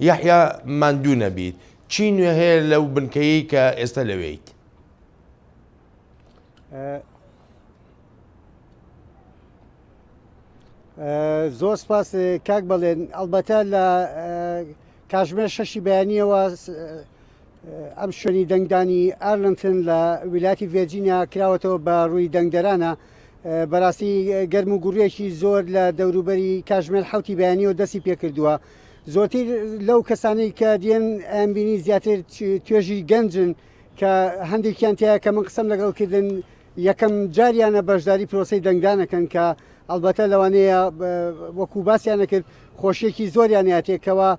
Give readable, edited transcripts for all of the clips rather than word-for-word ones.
یحیا ماندوو نەبیت چی نوێ هەیە لەو بنکەیەی کە ئێستا لەوێیت؟ زۆر سپاس کاک بەڵێن ئەلبەتە لە کاتژمێر 6 بەیانیەوە ئەم شوێنی دەنگدانی ئارلنتن لە ویلایەتی ڤێرجینیا کراوەتەوە بە ڕووی دەنگدەرانە بەڕاستی گەرم و گوڕێکی زۆر لە دەوروبەری کاتژمێر 7 بەیانیەوە دەستی پێکردووە زۆرتر لەو کەسانەی کە دیێن ئەمبینی زیاتر توێژی گەنجن کە هەندێکیان تایە کە من قسەم لەگەڵکردن یەکەم جاریانە بەشداری پرۆسی دەنگدانەکەن کە ئەلبەتە لەوانەیە وەکو باسییان نەکرد خۆشیێکی زۆریان هاتێکەوە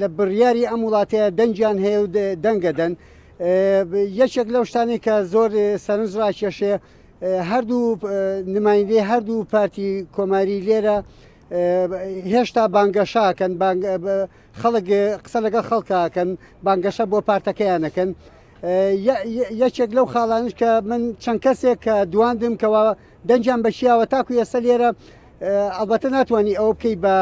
لە بڕیاری ئەم وڵاتەیە دەنجیان هەیە و دەنگەدەن یەکێک لەو شتانێک کە زۆر سەرنج ڕاکێشێ هەردوو نمایندەی هەردوو پارتی کۆماری لێرە هێشتا بانگەشاکەن خەڵک قسە لەگەڵ خەڵکاکەن بانگەشە بۆ پارتەکەیانەکەن یەکێک لەو خاڵانش کە من چەند کەسێک کە دواندم کەەوە دەنجیان بەشیاوە تاکو ئێستا لێرە ئەلبەتە ناتوانانی ئەوە بکەی بە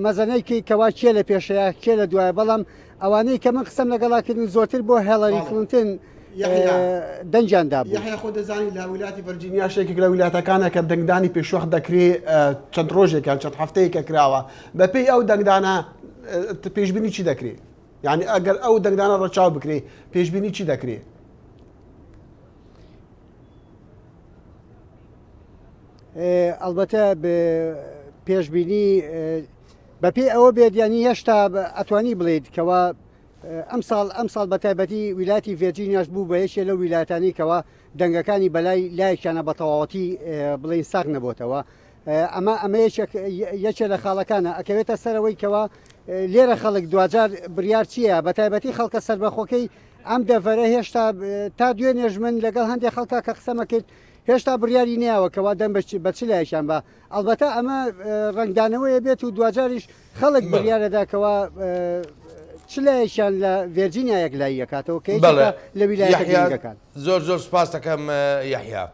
مەزەنەیکەی کەوا کێ لە پێشەیە کێ لە دوایە بەڵام ئەوانەی کە من قسەم لەگەڵاکردن زۆرتر بۆ هێڵەری کلنتن دەنجیاندا بوو یحیا خۆ دەزانی لە ویلاتی ڤەرجینیا شتێکێک لە ویلاتەکانە کە دەنگدانی پێشوەخت دەکرێت چەند ڕۆژێکیان چەند هەفتەیەکە کراوە بەپێی ئەو دەنگدانە پێشبینی چی دەکرێت؟ یعنی ئەگەر ئەو دەنگدانە ڕەچاو بکرێ پێشبینی چی دەکرێت؟ ئەلبەتە پێشبینی بەپێی ئەوە بێدیانی هێشتا ئەتوانی بڵێت کەەوە ئەم ساڵ بە تایبەتی ویلاتی ڤێرجینیاش بوو بە یەکێ لەو ویلاتانی کەەوە دەنگەکانی بەلای لایەکیانە بە تەواوەتی بڵێ ساغ نەبووتەوە ئەمە یەکێ لە خاڵەکانە ئەکەوێتە سەرەوەی کەەوە لێرە خەڵک دوجار بریار چییە بە تایبەتی خەڵکە سربەخۆکەی ئەم دەڤەرە هێشتا تا دوێنێژ من لەگەڵ هەندێک خەڵکا کە قسەمە کرد هێشتا بڕیاری نیاوە کەوا دەم بە چ لایەکیان بە ئەلبەتە ئەمە ڕنگدانەوەیە بێت و دوجاریش خەڵک بڕیارەداکەوە چ لایەکیان لە ڤێرجینیا یەک لای یەکاتەوە کە لە ویلایەتەکان زۆر سپاس دەکەم یحیا.